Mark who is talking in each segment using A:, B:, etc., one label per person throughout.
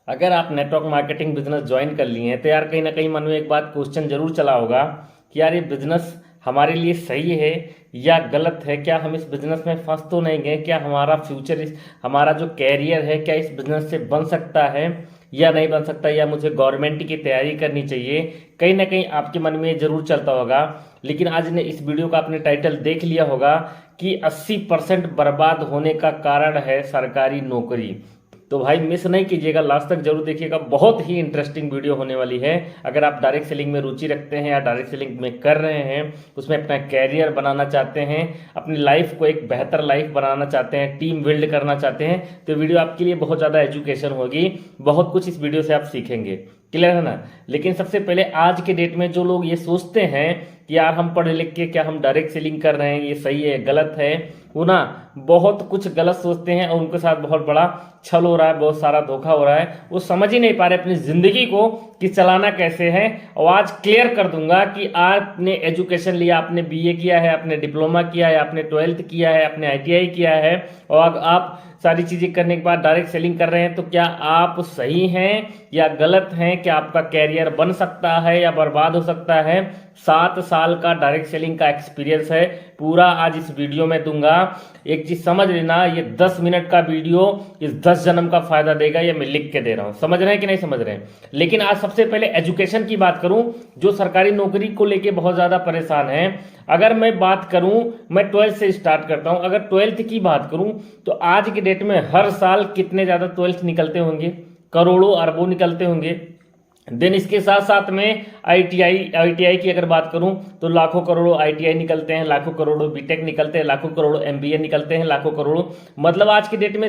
A: अगर आप network marketing business join कर लिए हैं तो यार कहीं ना कहीं मन में एक बात क्वेश्चन जरूर चला होगा कि यार ये बिजनेस हमारे लिए सही है या गलत है। क्या हम इस बिजनेस में फंस तो नहीं गए? क्या हमारा फ्यूचर हमारा जो कैरियर है क्या इस बिजनेस से बन सकता है या नहीं बन सकता, या मुझे गवर्नमेंट की तैयारी करनी चाहिए? कहीं ना कहीं आपके मन में ये जरूर चलता होगा। लेकिन आज ने इस वीडियो का आपने टाइटल देख लिया होगा कि 80% बर्बाद होने का कारण है सरकारी नौकरी। तो भाई मिस नहीं कीजिएगा, लास्ट तक जरूर देखिएगा, बहुत ही इंटरेस्टिंग वीडियो होने वाली है। अगर आप डायरेक्ट सेलिंग में रुचि रखते हैं या डायरेक्ट सेलिंग में कर रहे हैं, उसमें अपना कैरियर बनाना चाहते हैं, अपनी लाइफ को एक बेहतर लाइफ बनाना चाहते हैं, टीम बिल्ड करना चाहते हैं, तो वीडियो आपके लिए बहुत ज़्यादा एजुकेशन होगी। बहुत कुछ इस वीडियो से आप सीखेंगे। क्लियर है ना? लेकिन सबसे पहले आज के डेट में जो लोग ये सोचते हैं कि यार हम पढ़े लिख के क्या हम डायरेक्ट सेलिंग कर रहे हैं, ये सही है गलत है, वो ना बहुत कुछ गलत सोचते हैं और उनके साथ बहुत बड़ा छल हो रहा है, बहुत सारा धोखा हो रहा है। वो समझ ही नहीं पा रहे अपनी जिंदगी को कि चलाना कैसे है। और आज क्लियर कर दूंगा कि आपने एजुकेशन लिया, आपने बीए किया है, आपने डिप्लोमा किया है, आपने 12th किया है, आपने आईटीआई किया है और आप सारी चीजें करने के बाद डायरेक्ट सेलिंग कर रहे हैं, तो क्या आप सही हैं या गलत हैं? क्या आपका कैरियर बन सकता है या बर्बाद हो सकता है? 7 साल का डायरेक्ट सेलिंग का एक्सपीरियंस है, पूरा आज इस वीडियो में दूंगा। एक चीज समझ लेना, ये 10 मिनट का वीडियो इस 10 जन्म का फायदा देगा, ये मैं लिख के दे रहा हूं। समझ रहे हैं कि नहीं समझ रहे हैं? लेकिन आज सबसे पहले एजुकेशन की बात करूं, जो सरकारी नौकरी को लेके बहुत ज्यादा परेशान है। अगर मैं बात करूं, मैं 12th से स्टार्ट करता हूं। अगर 12th की बात करूं तो आज के डेट में हर साल कितने ज्यादा 12th निकलते होंगे? करोड़ों अरबों निकलते होंगे। देन इसके साथ साथ में आईटीआई की अगर बात करूं तो लाखों करोड़ों आईटीआई निकलते हैं, लाखों करोड़ों बीटेक निकलते हैं, लाखों करोड़ों एमबीए निकलते हैं, लाखों करोड़ों, मतलब आज की डेट में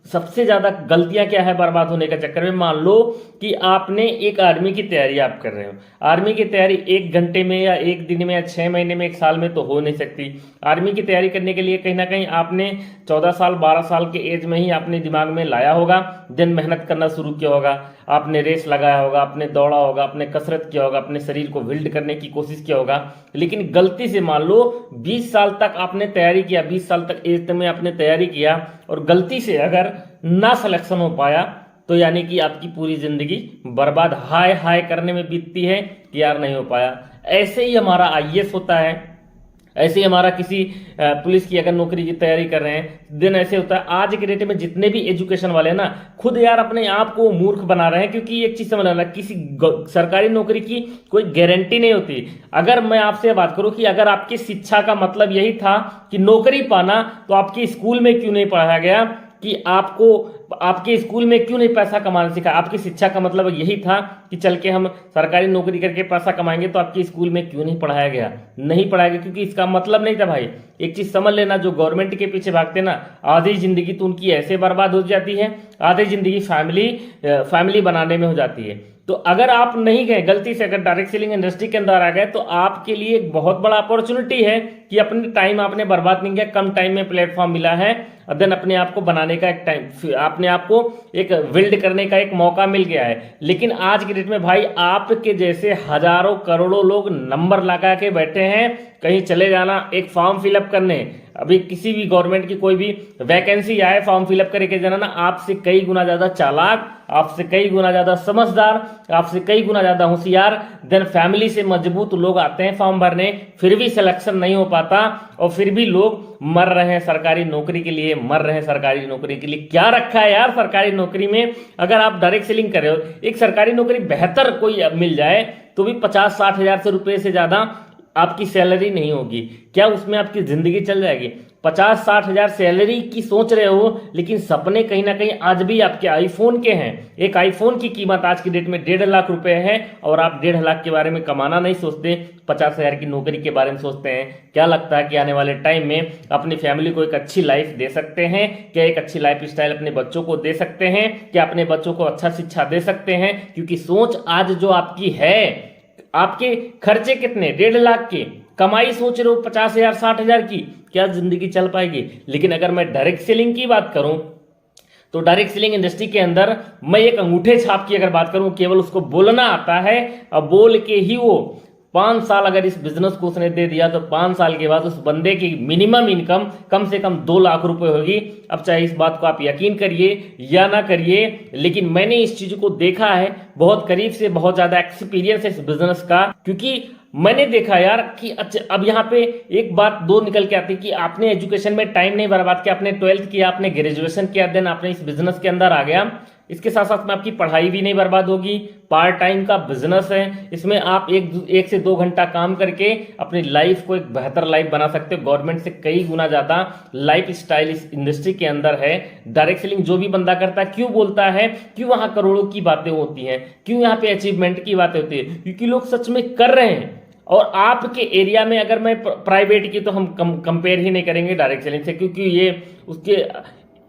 A: सबसे ज्यादा गलतियां क्या है बर्बाद होने का चक्कर में? मान लो कि आपने एक आर्मी की तैयारी आप कर रहे हो। आर्मी की तैयारी 1 घंटे में या 1 दिन में या 6 महीने में 1 साल में तो हो नहीं सकती। आर्मी की तैयारी करने के लिए कहीं ना कहीं आपने 14 साल 12 साल के एज में ही अपने दिमाग में लाया होगा, दिन मेहनत करना शुरू किया होगा, आपने रेस लगाया होगा, आपने दौड़ा होगा, आपने कसरत किया होगा, अपने शरीर को बिल्ड करने की कोशिश किया होगा। लेकिन गलती से मान लो 20 साल तक आपने तैयारी किया, 20 साल तक एज में आपने तैयारी किया और गलती से अगर ना सिलेक्शन हो पाया तो यानी कि आपकी पूरी जिंदगी बर्बाद हाय हाय करने में बीतती है कि यार नहीं हो पाया। ऐसे ही हमारा आईएएस होता है, ऐसे ही हमारा किसी पुलिस की अगर नौकरी की तैयारी कर रहे हैं, दिन ऐसे होता है। आज के डेट में जितने भी एजुकेशन वाले हैं ना, खुद यार अपने आप को मूर्ख बना रहे हैं, क्योंकि एक चीज समझ लेना, किसी सरकारी नौकरी की कोई गारंटी नहीं होती। अगर मैं आपसे बात करूं कि अगर आपकी शिक्षा का मतलब यही था कि नौकरी पाना, तो आपके स्कूल में क्यों नहीं पढ़ाया गया कि आपको आपके स्कूल में क्यों नहीं पैसा कमाना सिखा? आपकी शिक्षा का मतलब यही था कि चल के हम सरकारी नौकरी करके पैसा कमाएंगे, तो आपके स्कूल में क्यों नहीं पढ़ाया गया? नहीं पढ़ाया गया क्योंकि इसका मतलब नहीं था भाई। एक चीज समझ लेना, जो गवर्नमेंट के पीछे भागते ना, आधी जिंदगी तो उनकी ऐसे बर्बाद हो जाती है, आधी जिंदगी फैमिली बनाने में हो जाती है। तो अगर आप नहीं गए, गलती से अगर डायरेक्ट सेलिंग इंडस्ट्री के अंदर आ गए, तो आपके लिए एक बहुत बड़ा अपॉर्चुनिटी है कि अपने टाइम आपने बर्बाद नहीं किया, कम टाइम में प्लेटफॉर्म मिला है, देन अपने आप को बनाने का एक टाइम, अपने आप को एक बिल्ड करने का एक मौका मिल गया है। लेकिन आज के डेट में भाई आपके जैसे हजारों करोड़ों लोग नंबर लगा के बैठे हैं, कहीं चले जाना एक फॉर्म फिलअप करने, अभी किसी भी गवर्नमेंट की कोई भी वैकेंसी आए, फॉर्म फिलअप करके जाना ना, आपसे कई गुना ज्यादा चालाक, आपसे कई गुना ज्यादा समझदार, आपसे कई गुना ज्यादा होशियार, देन फैमिली से मजबूत लोग आते हैं फॉर्म भरने, फिर भी सिलेक्शन नहीं हो पाता और फिर भी लोग मर रहे हैं सरकारी नौकरी के लिए, मर रहे हैं सरकारी नौकरी के लिए। क्या रखा है यार सरकारी नौकरी में? अगर आप डायरेक्ट सेलिंग कर रहे हो, एक सरकारी नौकरी बेहतर कोई मिल जाए तो भी 50-60 हजार से रुपए से ज्यादा आपकी सैलरी नहीं होगी। क्या उसमें आपकी जिंदगी चल जाएगी? 50-60 हजार सैलरी की सोच रहे हो, लेकिन सपने कहीं ना कहीं आज भी आपके आईफोन के हैं। एक आईफोन की कीमत आज की डेट में 1.5 लाख रुपए है और आप 1.5 लाख के बारे में कमाना नहीं सोचते, 50 हजार की नौकरी के बारे में सोचते हैं। क्या लगता है कि आने वाले टाइम में अपनी फैमिली को एक अच्छी लाइफ दे सकते हैं? क्या एक अच्छी लाइफ स्टाइल अपने बच्चों को दे सकते हैं? क्या अपने बच्चों को अच्छा शिक्षा दे सकते हैं? क्योंकि सोच आज जो आपकी है, आपके खर्चे कितने? 1.5 लाख के, कमाई सोच रहे हो 50 हजार 60 हजार की, क्या जिंदगी चल पाएगी? लेकिन अगर मैं डायरेक्ट सेलिंग की बात करूं तो डायरेक्ट सेलिंग इंडस्ट्री के अंदर मैं एक अंगूठे छाप की अगर बात करूं, केवल उसको बोलना आता है और बोल के ही वो 5 साल अगर इस बिजनेस को उसने दे दिया तो 5 साल के बाद उस बंदे की मिनिमम इनकम कम से कम 2 लाख रुपए होगी। अब चाहे इस बात को आप यकीन करिए या ना करिए, लेकिन मैंने इस चीज को देखा है बहुत करीब से, बहुत ज्यादा एक्सपीरियंस है इस बिजनेस का, क्योंकि मैंने देखा यार कि अच्छा अब यहाँ पे एक बात दो निकल के आती है कि आपने एजुकेशन में टाइम नहीं बर्बाद किया, आपने 12th किया, आपने ग्रेजुएशन किया, देन आपने इस बिजनेस के अंदर आ गया। इसके साथ साथ में आपकी पढ़ाई भी नहीं बर्बाद होगी, पार्ट टाइम का बिजनेस है, इसमें आप एक से 2 घंटा काम करके अपनी लाइफ को एक बेहतर लाइफ बना सकते हो। गवर्नमेंट से कई गुना ज्यादा लाइफ स्टाइल इस इंडस्ट्री के अंदर है। डायरेक्ट सेलिंग जो भी बंदा करता है क्यों बोलता है, क्यों वहां करोड़ों की बातें होती हैं, क्यों यहाँ पे अचीवमेंट की बातें होती है, क्योंकि लोग सच में कर रहे हैं। और आपके एरिया में अगर मैं प्राइवेट की तो हम कंपेयर ही नहीं करेंगे डायरेक्ट सेलिंग से, क्योंकि ये उसके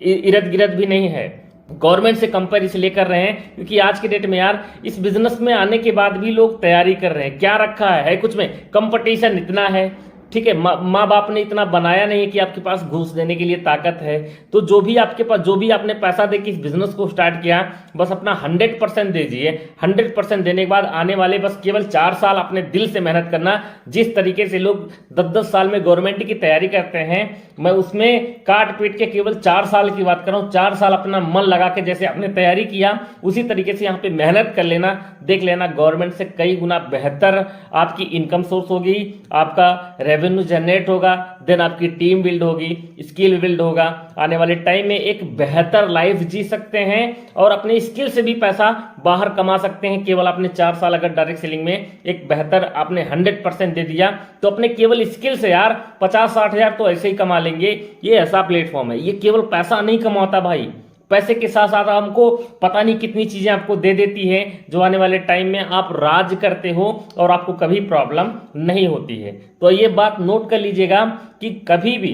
A: इर्द गिर्द भी नहीं है। गवर्नमेंट से कंपेयर इसलिए कर रहे हैं क्योंकि आज के डेट में यार इस बिजनेस में आने के बाद भी लोग तैयारी कर रहे हैं। क्या रखा है कुछ में, कंपटीशन इतना है, ठीक है, माँ बाप ने इतना बनाया नहीं है कि आपके पास घूस देने के लिए ताकत है। तो जो भी आपके पास, जो भी आपने पैसा दे के इस बिजनेस को स्टार्ट किया, बस अपना 100% दे दीजिए। 100% देने के बाद आने वाले बस केवल 4 साल अपने दिल से मेहनत करना। जिस तरीके से लोग 10-10 साल में गवर्नमेंट की तैयारी करते हैं, मैं उसमें काट पीट के केवल 4 साल की बात कर रहा हूँ। 4 साल अपना मन लगा के जैसे आपने तैयारी किया उसी तरीके से यहाँ पे मेहनत कर लेना, देख लेना गवर्नमेंट से कई गुना बेहतर आपकी इनकम सोर्स होगी, आपका रेवेन्यू जनरेट होगा, देन आपकी टीम बिल्ड होगी, स्किल बिल्ड होगा। आने वाले टाइम में एक बेहतर लाइफ जी सकते हैं और अपने स्किल से भी पैसा बाहर कमा सकते हैं। केवल आपने 4 साल अगर डायरेक्ट सेलिंग में एक बेहतर आपने 100% दे दिया तो अपने केवल स्किल से यार 50-60 हजार तो ऐसे ही कमा लेंगे। ये ऐसा प्लेटफॉर्म है, ये केवल पैसा नहीं कमाता भाई, पैसे के साथ साथ हमको पता नहीं कितनी चीजें आपको दे देती है जो आने वाले टाइम में आप राज करते हो और आपको कभी प्रॉब्लम नहीं होती है। तो ये बात नोट कर लीजिएगा कि कभी भी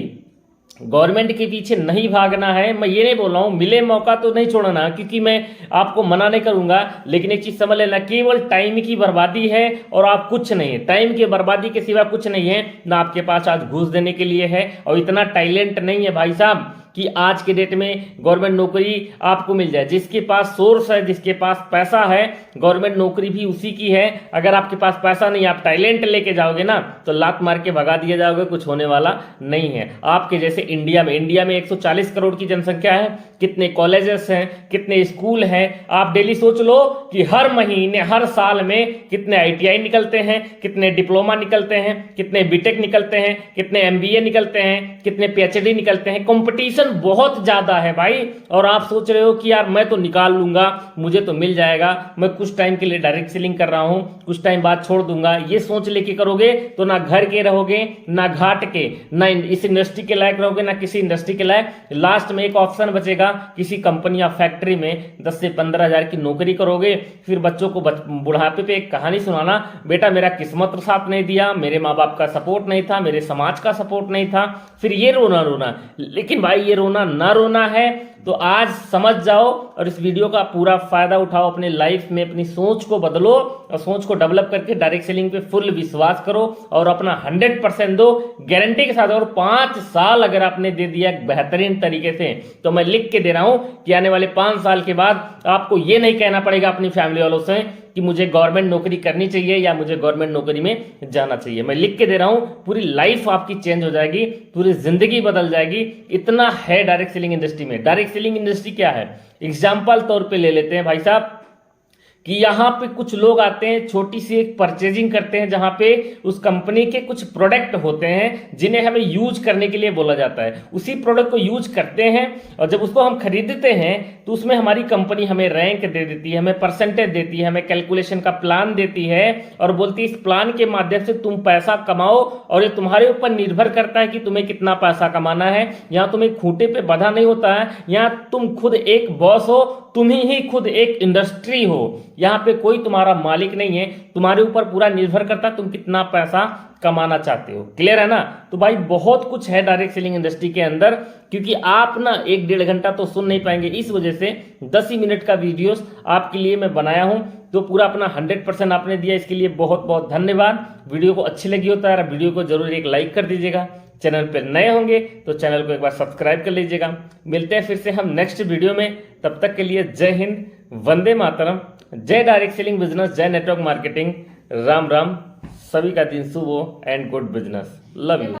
A: गवर्नमेंट के पीछे नहीं भागना है। मैं ये नहीं बोल रहा हूं मिले मौका तो नहीं छोड़ना, क्योंकि मैं आपको मना नहीं करूंगा, लेकिन एक चीज समझ लेना, केवल टाइम की बर्बादी है और आप कुछ नहीं है। टाइम की बर्बादी के सिवा कुछ नहीं है, ना आपके पास आज घूस देने के लिए है और इतना टैलेंट नहीं है भाई साहब कि आज के डेट में गवर्नमेंट नौकरी आपको मिल जाए। जिसके पास सोर्स है, जिसके पास पैसा है, गवर्नमेंट नौकरी भी उसी की है। अगर आपके पास पैसा नहीं, आप टैलेंट लेके जाओगे ना तो लात मार के भगा दिए जाओगे, कुछ होने वाला नहीं है। आपके जैसे इंडिया में 140 करोड़ की जनसंख्या है, कितने कॉलेजेस हैं, कितने स्कूल हैं, आप डेली सोच लो कि हर महीने हर साल में कितने ITI निकलते हैं, कितने डिप्लोमा निकलते हैं, कितने बीटेक निकलते हैं, कितने MBA निकलते हैं, कितने PhD निकलते हैं। कंपटीशन बहुत ज्यादा है भाई, और आप सोच रहे हो कि यार मैं तो निकाल लूंगा, मुझे तो मिल जाएगा, मैं कुछ टाइम के लिए डायरेक्ट सेलिंग कर रहा हूं, कुछ टाइम बाद छोड़ दूंगा। ये सोच लेके करोगे तो ना घर के रहोगे, ना घाट के, ना इस इंडस्ट्री के लायक रहोगे, ना किसी इंडस्ट्री के लायक। लास्ट में एक ऑप्शन बचेगा, किसी कंपनी या फैक्ट्री में 10 से 15 हजार की नौकरी करोगे, फिर बच्चों को बुढ़ापे पे एक कहानी सुनाना, बेटा मेरा किस्मत साथ नहीं दिया, मेरे माँ बाप का सपोर्ट नहीं था, मेरे समाज का सपोर्ट नहीं था, फिर ये रोना। लेकिन भाई ये रोना ना रोना है तो आज समझ जाओ और इस वीडियो का पूरा फायदा उठाओ, अपने लाइफ में अपनी सोच को बदलो और सोच को डेवलप करके डायरेक्ट सेलिंग पे फुल विश्वास करो और अपना 100% दो गारंटी के साथ। और 5 साल अगर आपने दे दिया बेहतरीन तरीके से तो मैं लिख के दे रहा हूं कि आने वाले 5 साल के बाद आपको ये नहीं कहना पड़ेगा अपनी फैमिली वालों से कि मुझे गवर्नमेंट नौकरी करनी चाहिए या मुझे गवर्नमेंट नौकरी में जाना चाहिए। मैं लिख के दे रहा हूं, पूरी लाइफ आपकी चेंज हो जाएगी, पूरी जिंदगी बदल जाएगी। इतना है डायरेक्ट सेलिंग इंडस्ट्री में। डायरेक्ट सेलिंग इंडस्ट्री क्या है, एग्जाम्पल तौर पे ले लेते हैं भाई साहब कि यहाँ पे कुछ लोग आते हैं, छोटी सी एक परचेजिंग करते हैं जहां पे उस कंपनी के कुछ प्रोडक्ट होते हैं जिन्हें हमें यूज करने के लिए बोला जाता है। उसी प्रोडक्ट को यूज करते हैं और जब उसको हम खरीदते हैं तो उसमें हमारी कंपनी हमें रैंक दे देती है, हमें परसेंटेज देती है, हमें कैलकुलेशन का प्लान देती है और बोलती है इस प्लान के माध्यम से तुम पैसा कमाओ और ये तुम्हारे ऊपर निर्भर करता है कि तुम्हें कितना पैसा कमाना है। यहाँ तुम्हें खूंटे पे बंधा नहीं होता है, यहाँ तुम खुद एक बॉस हो, तुम ही खुद एक इंडस्ट्री हो। यहाँ पे कोई तुम्हारा मालिक नहीं है, तुम्हारे ऊपर पूरा निर्भर करता है तुम कितना पैसा कमाना चाहते हो। क्लियर है ना। तो भाई बहुत कुछ है डायरेक्ट सेलिंग इंडस्ट्री के अंदर, क्योंकि आप ना 1-1.5 घंटा तो सुन नहीं पाएंगे, इस वजह से 10 ही मिनट का वीडियोस आपके लिए मैं बनाया हूं। तो पूरा अपना 100% आपने दिया, इसके लिए बहुत बहुत धन्यवाद। वीडियो को अच्छी लगी हो तो यार वीडियो को जरूर एक लाइक कर दीजिएगा। चैनल पर नए होंगे तो चैनल को एक बार सब्सक्राइब कर लीजिएगा। मिलते हैं फिर से हम नेक्स्ट वीडियो में, तब तक के लिए जय हिंद, वंदे मातरम, जय डायरेक्ट सेलिंग बिजनेस, जय नेटवर्क मार्केटिंग, राम राम, सभी का दिन शुभ हो and good business. Love you.